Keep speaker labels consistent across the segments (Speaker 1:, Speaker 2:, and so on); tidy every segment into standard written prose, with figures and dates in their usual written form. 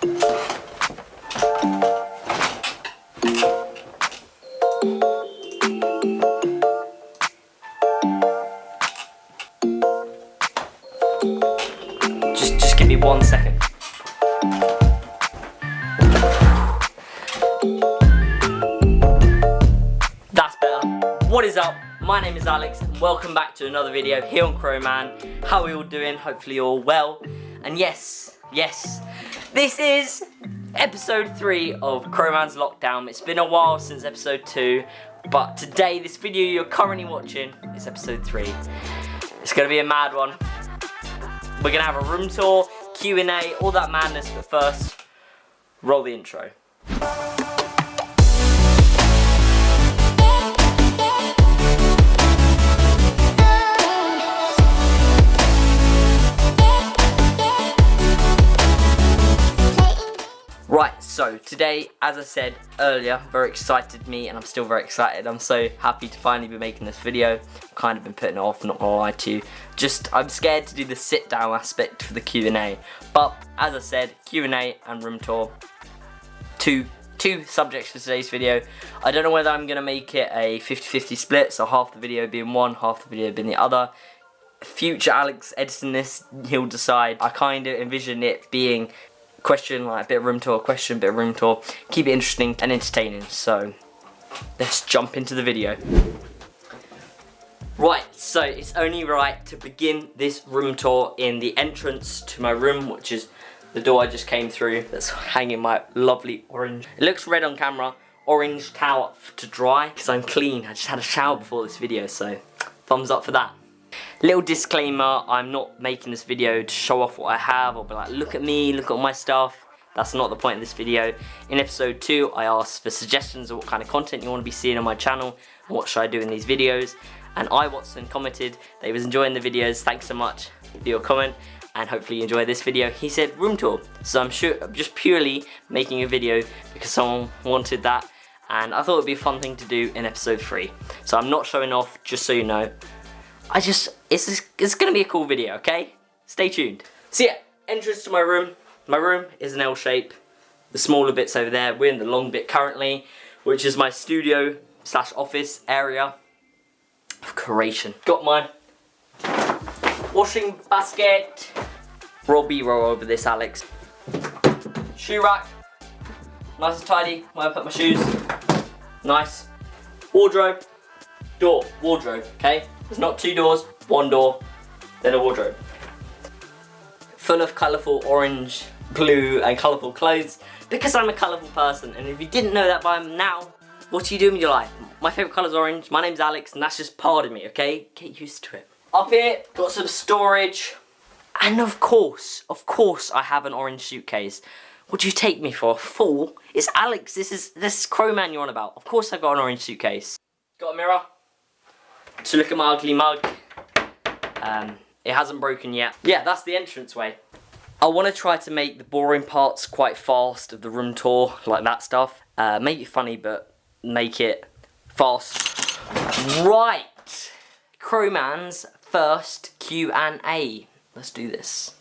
Speaker 1: Just give me 1 second. That's better. What is up? My name is Alex and welcome back to another video here on CROWEMAN. How are we all doing? Hopefully you're all well. And yes, this is episode 3 of CROWEMANS Lockdown. It's been a while since episode 2, but today, this video you're currently watching is episode 3. It's going to be a mad one. We're going to have a room tour, Q&A, all that madness, but first, roll the intro. Right, so today, as I said earlier, very excited me, and I'm still very excited. I'm so happy to finally be making this video. I've kind of been putting it off, not gonna lie to you. I'm scared to do the sit down aspect for the Q&A. But as I said, Q&A and room tour, two subjects for today's video. I don't know whether I'm gonna make it a 50-50 split, so half the video being one, half the video being the other. Future Alex editing this, he'll decide. I kind of envision it being question, like a bit of room tour, question, bit of room tour. Keep it interesting and entertaining. So let's jump into the video. Right, so it's only right to begin this room tour in the entrance to my room, which is the door I just came through. That's hanging my lovely orange. It looks red on camera. Orange towel to dry because I'm clean. I just had a shower before this video, so thumbs up for that. Little disclaimer, I'm not making this video to show off what I have or be like, look at me, look at all my stuff. That's not the point of this video. In episode 2, I asked for suggestions of what kind of content you want to be seeing on my channel and what should I do in these videos. And Watson commented that he was enjoying the videos. Thanks so much for your comment and hopefully you enjoy this video. He said room tour. So I'm just purely making a video because someone wanted that and I thought it would be a fun thing to do in episode 3. So I'm not showing off, just so you know. It's gonna be a cool video, okay? Stay tuned. So yeah, entrance to my room. My room is an L shape. The smaller bit's over there. We're in the long bit currently, which is my studio / office area of creation. Got my washing basket. Roll B-roll over this, Alex. Shoe rack. Nice and tidy where I put my shoes. Nice. Wardrobe. Door. Wardrobe, okay? There's not 2 doors, 1 door, then a wardrobe. Full of colourful orange, blue and colourful clothes because I'm a colourful person, and if you didn't know that by now, what are you doing with your life? My favourite colour is orange, my name's Alex and that's just part of me, okay? Get used to it. Up here, got some storage, and of course I have an orange suitcase. What do you take me for? A fool? It's Alex, this is CROWEMAN you're on about. Of course I've got an orange suitcase. Got a mirror to look at my ugly mug. It hasn't broken yet. Yeah, that's the entranceway. I want to try to make the boring parts quite fast of the room tour, like that stuff. Make it funny, but make it fast. Right, CROWEMANS first Q&A. Let's do this.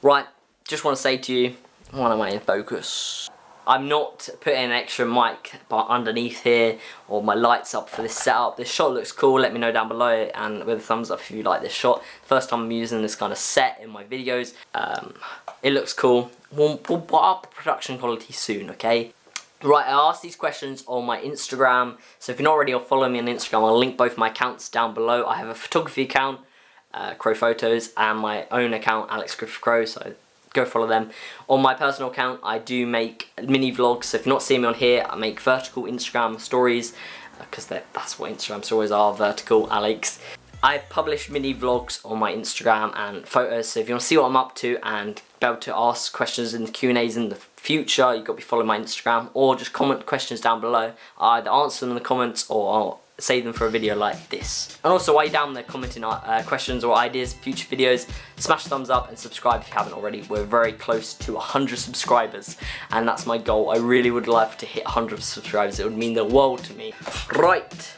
Speaker 1: Right, just want to say to you, why am I in focus? I'm not putting an extra mic underneath here or my lights up for this setup. This shot looks cool, let me know down below and with a thumbs up if you like this shot. First time I'm using this kind of set in my videos. It looks cool. We'll up the production quality soon, okay? Right, I asked these questions on my Instagram. So if you're not already following me on Instagram, I'll link both my accounts down below. I have a photography account, Crowe Photos, and my own account, Alex Griffith Crowe. So go follow them. On my personal account, I do make mini vlogs. So if you're not seeing me on here, I make vertical Instagram stories because that's what Instagram stories are, vertical, Alex. I publish mini vlogs on my Instagram and photos. So if you want to see what I'm up to and be able to ask questions in the Q&As in the future, you've got to be following my Instagram or just comment questions down below. I either answer them in the comments or I'll save them for a video like this. And also while you're down there commenting questions or ideas for future videos, smash thumbs up and subscribe if you haven't already. We're very close to 100 subscribers and that's my goal. I really would love to hit 100 subscribers. It would mean the world to me. Right,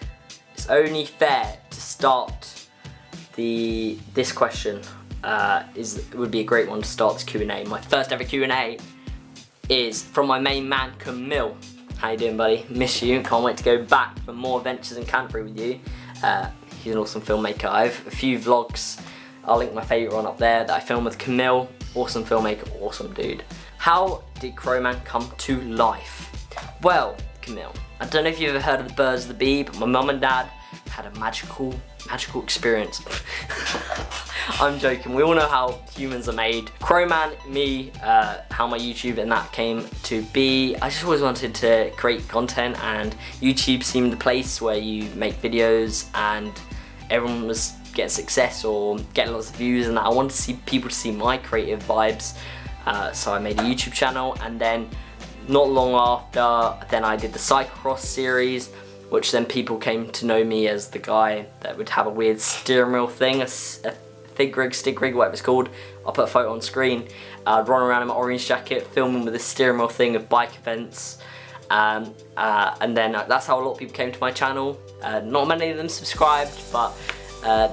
Speaker 1: it's only fair to start this question. It would be a great one to start this Q&A. My first ever Q&A is from my main man, Kamil. How you doing, buddy? Miss you. Can't wait to go back for more adventures in Canterbury with you. He's an awesome filmmaker. I have a few vlogs. I'll link my favourite one up there that I filmed with Kamil. Awesome filmmaker, awesome dude. How did Croweman come to life? Well, Kamil, I don't know if you've ever heard of the birds of the bee, but my mum and dad had a magical experience. I'm joking, we all know how humans are made. Croweman, me, how my YouTube and that came to be. I just always wanted to create content, and YouTube seemed the place where you make videos and everyone was getting success or getting lots of views and that. I wanted to see people to see my creative vibes, so I made a YouTube channel, and then not long after, then I did the Cyclo series, which then people came to know me as the guy that would have a weird steering wheel thing, a stig rig, whatever it's called. I'll put a photo on screen. I'd run around in my orange jacket, filming with a steering wheel thing of bike events. And then that's how a lot of people came to my channel. Not many of them subscribed, but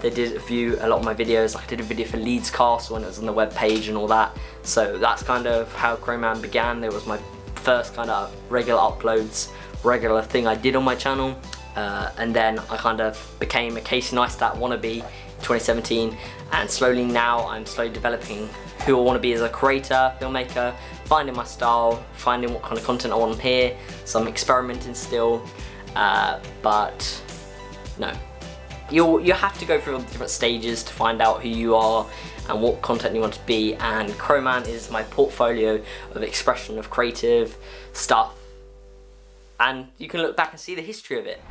Speaker 1: they did view a lot of my videos. Like I did a video for Leeds Castle and it was on the web page and all that. So that's kind of how Croweman began. It was my first kind of regular uploads, regular thing I did on my channel. And then I kind of became a Casey Neistat wannabe in 2017, and slowly now I'm slowly developing who I want to be as a creator, filmmaker, finding my style, finding what kind of content I want here. So I'm experimenting still, but no. You have to go through all the different stages to find out who you are and what content you want to be, and Croweman is my portfolio of expression of creative stuff, and you can look back and see the history of it.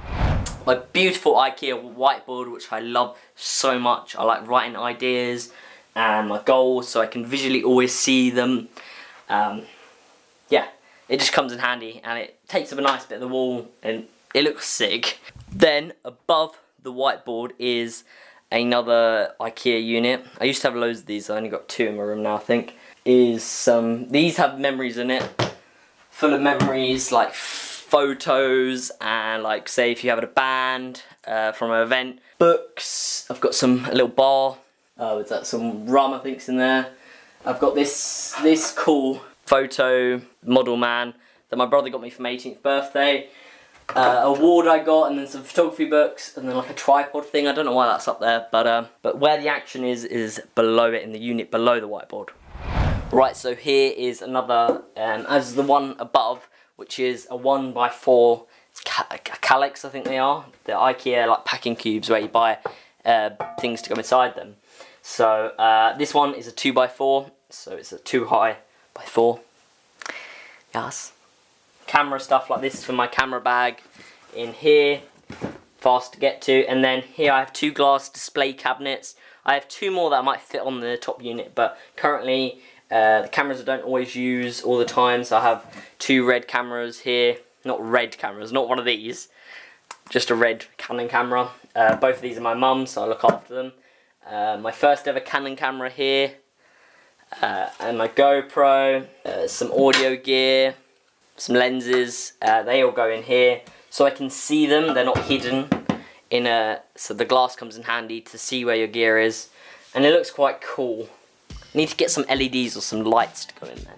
Speaker 1: My beautiful IKEA whiteboard, which I love so much. I like writing ideas and my goals so I can visually always see them. Yeah, it just comes in handy, and it takes up a nice bit of the wall and it looks sick. Then above the whiteboard is another IKEA unit. I used to have loads of these. I only got 2 in my room now, I think. These have memories in it, full of memories, like photos, and like say if you have a band from an event, books. I've got a little bar with some rum I think's in there. I've got this cool photo model man that my brother got me for my 18th birthday. Award I got, and then some photography books, and then like a tripod thing. I don't know why that's up there, but where the action is below it, in the unit below the whiteboard. Right, so here is another, as the one above, which is a 1x4 calyx, I think they are. The IKEA like packing cubes where you buy things to go inside them. So this one is a 2x4, so it's a 2x4. Yes. Camera stuff like this is for my camera bag in here, fast to get to. And then here I have 2 glass display cabinets. I have 2 more that I might fit on the top unit, but currently the cameras I don't always use all the time, so I have 2 red cameras here. Not red cameras, not one of these, just a red Canon camera. Both of these are my mum's, so I look after them. My first ever Canon camera here, and my GoPro, some audio gear, some lenses. They all go in here so I can see them. They're not hidden so the glass comes in handy to see where your gear is, and it looks quite cool. Need to get some LEDs or some lights to go in there.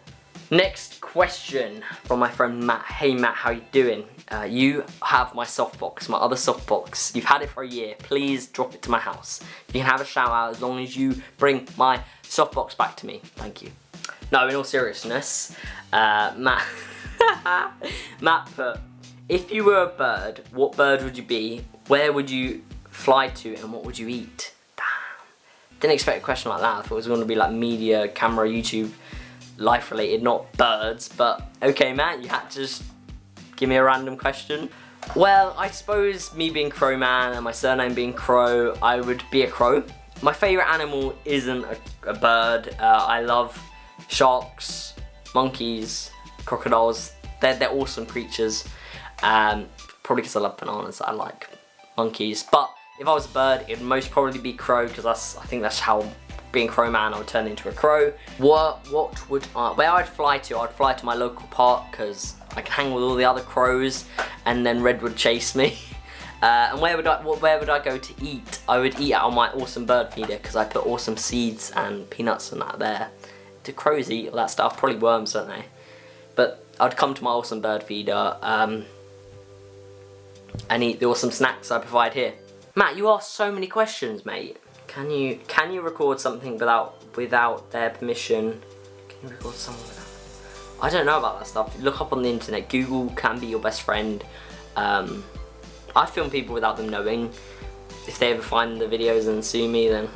Speaker 1: Next question from my friend Matt. Hey Matt, how you doing? You have my softbox, my other softbox. You've had it for a year. Please drop it to my house. You can have a shout out as long as you bring my softbox back to me. Thank you. No, in all seriousness, Matt put, if you were a bird, what bird would you be? Where would you fly to, and what would you eat? Didn't expect a question like that. I thought it was going to be like media, camera, YouTube, life related, not birds. But okay, Matt, you had to just give me a random question. Well, I suppose me being Croweman and my surname being Crowe, I would be a crow. My favourite animal isn't a bird. I love sharks, monkeys, crocodiles. They're awesome creatures. Probably because I love bananas. I like monkeys. But if I was a bird, it'd most probably be crow, because I think that's how, being Croweman, I would turn into a crow. Where I'd fly to my local park, because I can hang with all the other crows, and then Red would chase me. And where would I go to eat? I would eat out on my awesome bird feeder, because I put awesome seeds and peanuts and that there. Do crows eat all that stuff? Probably worms, don't they? But I'd come to my awesome bird feeder and eat the awesome snacks I provide here. Matt, you asked so many questions, mate. Can you record something without their permission? Can you record someone without? I don't know about that stuff. Look up on the internet. Google can be your best friend. I film people without them knowing. If they ever find the videos and sue me, then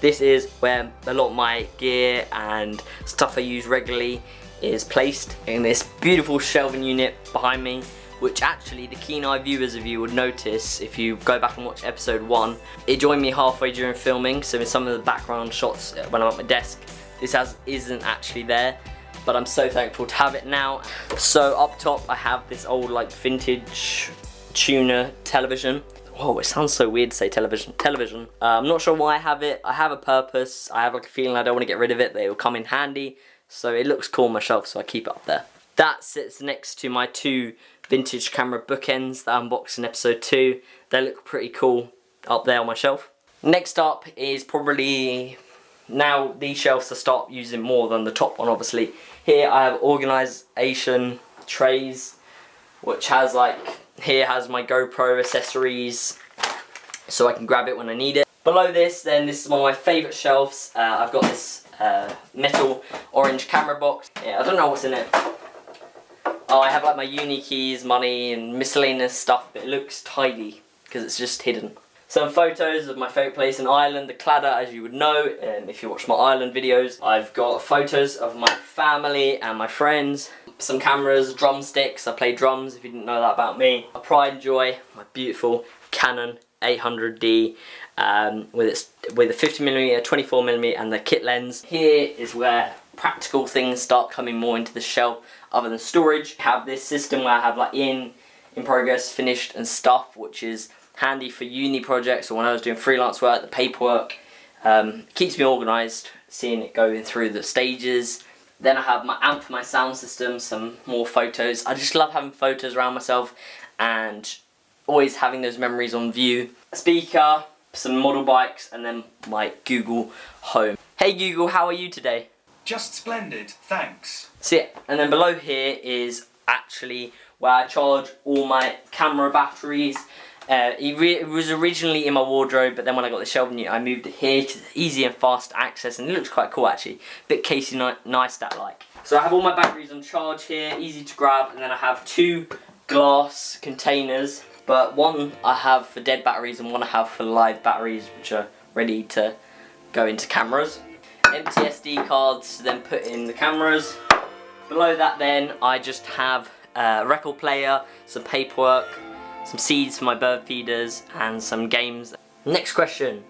Speaker 1: this is where a lot of my gear and stuff I use regularly is placed in this beautiful shelving unit behind me, which actually the keen-eye viewers of you would notice if you go back and watch episode 1. It joined me halfway during filming, so in some of the background shots when I'm at my desk, this isn't actually there, but I'm so thankful to have it now. So up top I have this old like vintage tuner television. Oh, it sounds so weird to say television. I'm not sure why I have it. I have a purpose. I have like a feeling I don't want to get rid of it. They will come in handy. So it looks cool on my shelf, so I keep it up there. That sits next to my 2 vintage camera bookends that I unboxed in episode 2. They look pretty cool up there on my shelf. Next up is probably, now these shelves I start using more than the top one obviously. Here I have organisation trays, which has like, here has my GoPro accessories, so I can grab it when I need it. Below this, then, this is one of my favourite shelves. I've got this metal orange camera box. Yeah, I don't know what's in it. Oh, I have like my uni keys, money, and miscellaneous stuff, but it looks tidy because it's just hidden. Some photos of my favourite place in Ireland, the Claddagh, as you would know, if you watch my Ireland videos. I've got photos of my family and my friends. Some cameras, drumsticks, I play drums if you didn't know that about me. My pride and joy, my beautiful Canon 800D with a 50mm, 24mm and the kit lens. Here is where practical things start coming more into the shelf other than storage. I have this system where I have like in progress, finished and stuff, which is handy for uni projects or when I was doing freelance work, the paperwork. Keeps me organised, seeing it going through the stages. Then I have my amp for my sound system, some more photos. I just love having photos around myself and always having those memories on view. A speaker, some model bikes, and then my Google Home. Hey Google, how are you today?
Speaker 2: Just splendid, thanks.
Speaker 1: See it. And then below here is actually where I charge all my camera batteries. It was originally in my wardrobe, but then when I got the shelving unit I moved it here to easy and fast access, and it looks quite cool actually. Bit Casey Neistat like. So I have all my batteries on charge here, easy to grab, and then I have 2 glass containers, but one I have for dead batteries and one I have for live batteries, which are ready to go into cameras. Empty SD cards to then put in the cameras. Below that then I just have a record player, some paperwork, some seeds for my bird feeders, and some games. Next question.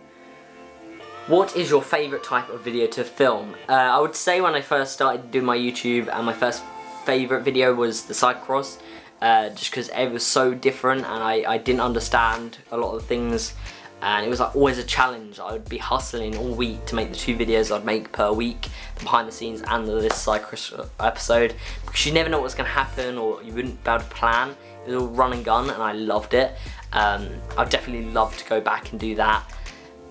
Speaker 1: What is your favourite type of video to film? I would say when I first started doing my YouTube, and my first favourite video was the cyclocross, just because it was so different and I didn't understand a lot of the things, and it was like always a challenge. I would be hustling all week to make the 2 videos I'd make per week, the behind the scenes and this cyclocross episode, because you never know what's going to happen or you wouldn't be able to plan. It was all run and gun and I loved it. I'd definitely love to go back and do that,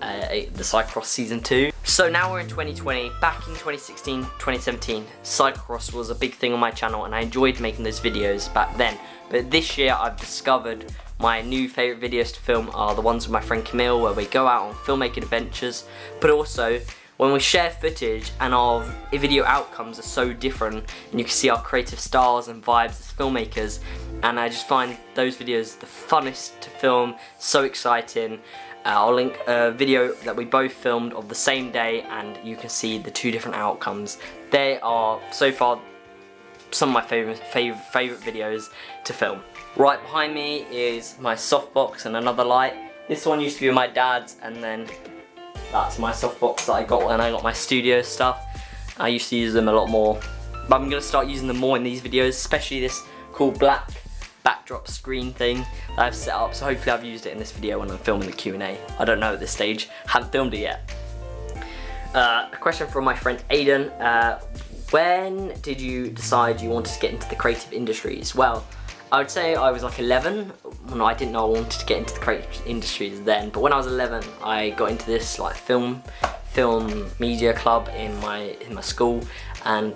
Speaker 1: the cyclocross season 2. So now we're in 2020, back in 2016, 2017, cyclocross was a big thing on my channel and I enjoyed making those videos back then. But this year I've discovered my new favourite videos to film are the ones with my friend Kamil, where we go out on filmmaking adventures, but also when we share footage and our video outcomes are so different and you can see our creative styles and vibes as filmmakers, and I just find those videos the funnest to film, so exciting. I'll link a video that we both filmed of the same day and you can see the 2 different outcomes. They are so far some of my favorite videos to film. Right behind me is my softbox and another light. This one used to be my dad's, and then that's my softbox that I got when I got my studio stuff. I used to use them a lot more, but I'm going to start using them more in these videos, especially this cool black backdrop screen thing that I've set up, so hopefully I've used it in this video when I'm filming the Q&A. I don't know at this stage, haven't filmed it yet. A question from my friend Aiden. When did you decide you wanted to get into the creative industries? Well, I would say I was like 11. Well, I didn't know I wanted to get into the creative industries then, but when I was 11 I got into this like film media club in my school, and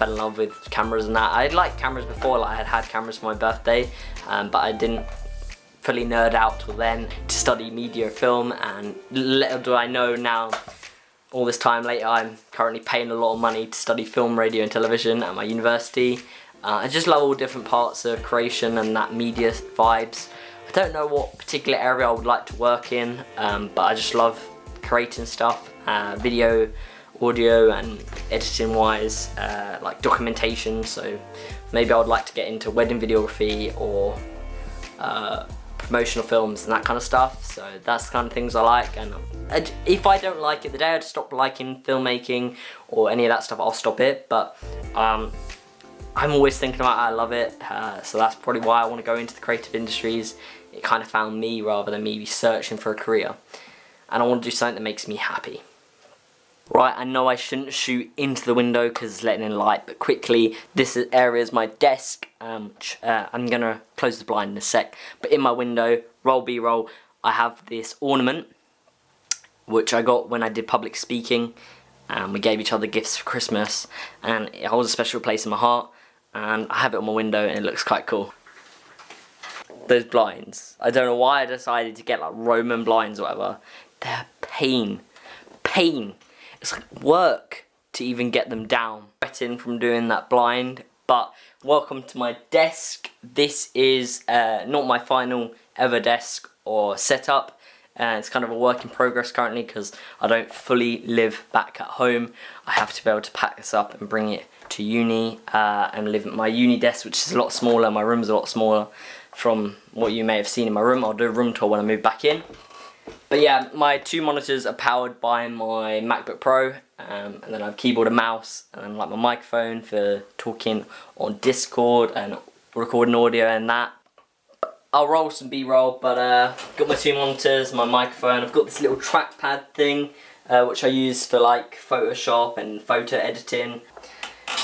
Speaker 1: fell in love with cameras and that. I liked cameras before, like I had cameras for my birthday, but I didn't fully nerd out till then to study media film, and little do I know now, all this time later, I'm currently paying a lot of money to study film, radio and television at my university. I just love all different parts of creation and that media vibes. I don't know what particular area I would like to work in, but I just love creating stuff, video, audio and editing wise, like documentation. So maybe I would like to get into wedding videography or promotional films and that kind of stuff. So that's the kind of things I like, and if I don't like it, the day I stop liking filmmaking or any of that stuff, I'll stop it. But I'm always thinking about it, I love it, so that's probably why I want to go into the creative industries. It kind of found me rather than me searching for a career, and I want to do something that makes me happy. Right, I know I shouldn't shoot into the window because it's letting in light, but quickly, this area is my desk. I'm going to close the blind in a sec, but in my window, roll B-roll, I have this ornament, which I got when I did public speaking. We gave each other gifts for Christmas, and it holds a special place in my heart, and I have it on my window and it looks quite cool. Those blinds, I don't know why I decided to get like Roman blinds or whatever. They're pain. It's like work to even get them down. Sweating from doing that blind, but welcome to my desk. This is not my final ever desk or setup. It's kind of a work in progress currently because I don't fully live back at home. I have to be able to pack this up and bring it to uni and live at my uni desk, which is a lot smaller. My room's a lot smaller from what you may have seen in my room. I'll do a room tour when I move back in. But yeah, my two monitors are powered by my MacBook Pro, and then I have keyboard and mouse, and then like my microphone for talking on Discord and recording audio and that. I'll roll some B-roll, but got my two monitors, my microphone. I've got this little trackpad thing, which I use for like Photoshop and photo editing.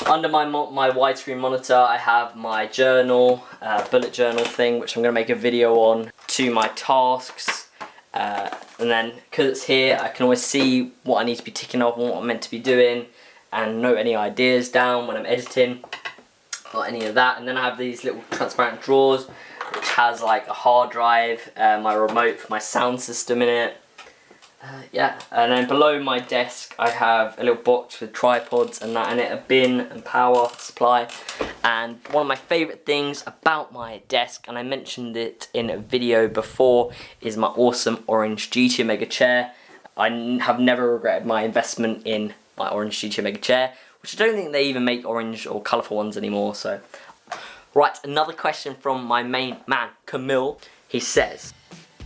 Speaker 1: Under my widescreen monitor, I have my journal, bullet journal thing, which I'm going to make a video on, to my tasks. And then, because it's here, I can always see what I need to be ticking off and what I'm meant to be doing, and note any ideas down when I'm editing, or any of that. And then I have these little transparent drawers, which has like a hard drive, my remote for my sound system in it. Yeah, and then below my desk I have a little box with tripods and that in it, a bin and power supply. And one of my favourite things about my desk, and I mentioned it in a video before, is my awesome orange GT Omega chair. I have never regretted my investment in my orange GT Omega chair, which I don't think they even make orange or colourful ones anymore. So, right, another question from my main man, Kamil. He says,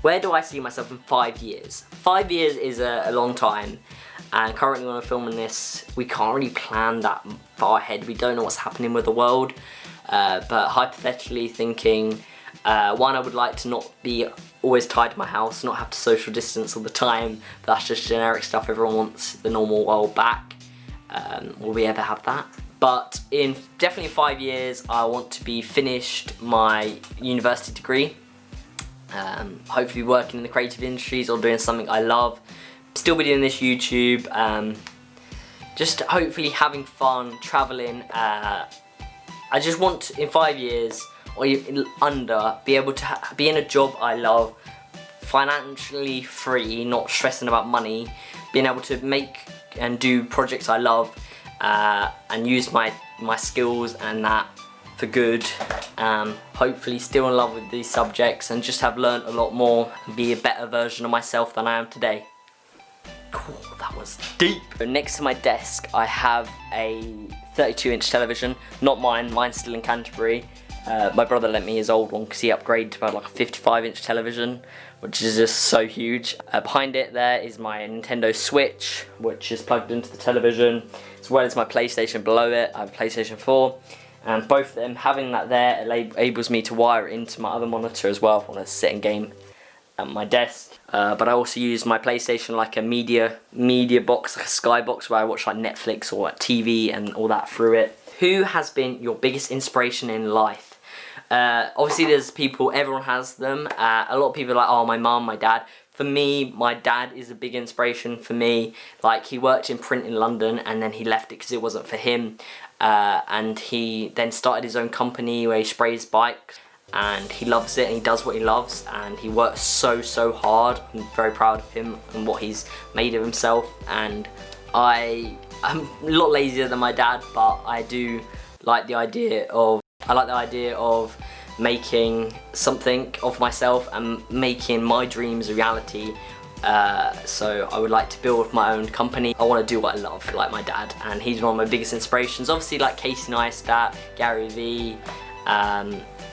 Speaker 1: where do I see myself in 5 years? 5 years is a long time, and currently when I'm filming this, we can't really plan that far ahead. We don't know what's happening with the world, but hypothetically thinking, one, I would like to not be always tied to my house, not have to social distance all the time. That's just generic stuff. Everyone wants the normal world back. Will we ever have that? But in definitely 5 years, I want to be finished my university degree. Hopefully working in the creative industries or doing something I love. Still be doing this YouTube. Just hopefully having fun, traveling. I just want to, in 5 years or under, be able to be in a job I love, financially free, not stressing about money, being able to make and do projects I love, and use my skills and that for good. Hopefully still in love with these subjects and just have learnt a lot more and be a better version of myself than I am today. Cool, that was deep. So next to my desk I have a 32-inch television, not mine, mine's still in Canterbury. My brother lent me his old one because he upgraded to about like a 55-inch television, which is just so huge. Behind it there is my Nintendo Switch, which is plugged into the television, as well as my PlayStation below it. I have a PlayStation 4. And both of them, having that there, enables me to wire it into my other monitor as well if I want to sit and game at my desk. But I also use my PlayStation like a media box, like a sky box, where I watch like Netflix or TV and all that through it. Who has been your biggest inspiration in life? Obviously there's people, everyone has them. A lot of people are like, oh, my mum, my dad. For me, my dad is a big inspiration for me. Like, he worked in print in London and then he left it because it wasn't for him. And he then started his own company where he sprays bikes. And he loves it and he does what he loves. And he works so hard. I'm very proud of him and what he's made of himself. And I'm a lot lazier than my dad, but I do like the idea of making something of myself and making my dreams a reality. So I would like to build my own company. I want to do what I love, like my dad, and he's one of my biggest inspirations. Obviously, like Casey Neistat, Gary Vee,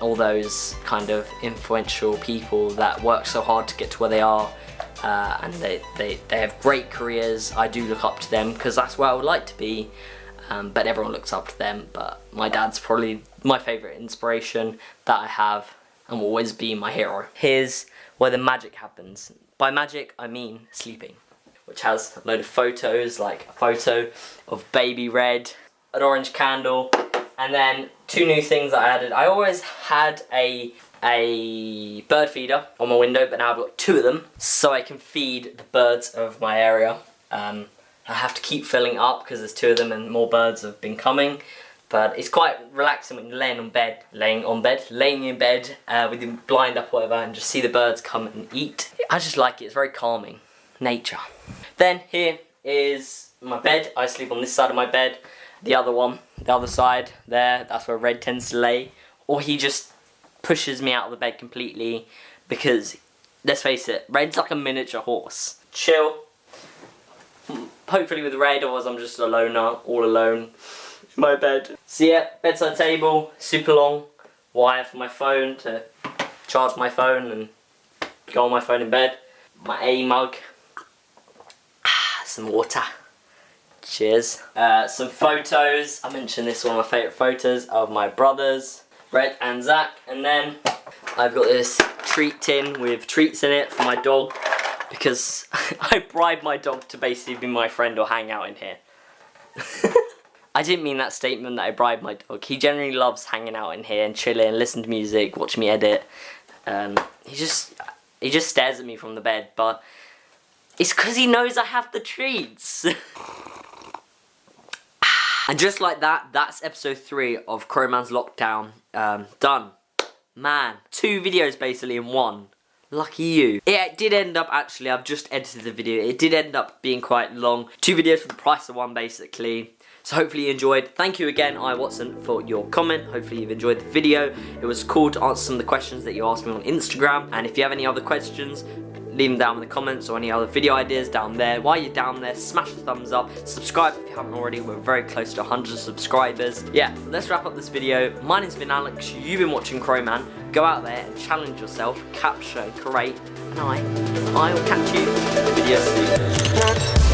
Speaker 1: all those kind of influential people that work so hard to get to where they are, and they have great careers. I do look up to them because that's where I would like to be. But everyone looks up to them, but my dad's probably my favourite inspiration that I have and will always be my hero. Here's where the magic happens. By magic, I mean sleeping, which has a load of photos, like a photo of baby Red, an orange candle, and then 2 new things that I added. I always had a bird feeder on my window, but now I've got 2 of them, so I can feed the birds of my area. I have to keep filling it up because there's 2 of them and more birds have been coming. But it's quite relaxing when you're laying in bed with your blind up or whatever and just see the birds come and eat. I just like it, it's very calming. Nature. Then here is my bed. I sleep on this side of my bed. The other side there, that's where Red tends to lay. Or he just pushes me out of the bed completely because, let's face it, Red's like a miniature horse. Chill. Hopefully with Red, otherwise I'm just a loner, all alone in my bed. So yeah, bedside table, super long, wire for my phone to charge my phone and go on my phone in bed. My A mug, some water, cheers. Some photos, I mentioned this is one of my favourite photos of my brothers, Red and Zach. And then I've got this treat tin with treats in it for my dog, because I bribed my dog to basically be my friend or hang out in here. I didn't mean that statement that I bribed my dog. He generally loves hanging out in here and chilling, listening to music, watching me edit. He just stares at me from the bed, but it's because he knows I have the treats. And just like that, that's episode 3 of CROWEMANS Lockdown. Done. Man, 2 videos basically in one. Lucky you. It did end up, actually, I've just edited the video, it did end up being quite long. 2 videos for the price of 1, basically. So hopefully you enjoyed. Thank you again, Watson, for your comment. Hopefully you've enjoyed the video. It was cool to answer some of the questions that you asked me on Instagram. And if you have any other questions, leave them down in the comments, or any other video ideas down there. While you're down there, smash the thumbs up, subscribe if you haven't already. We're very close to 100 subscribers. Yeah, let's wrap up this video. My name's been Alex, you've been watching Croweman. Go out there and challenge yourself, capture, create, and I will catch you in the video soon.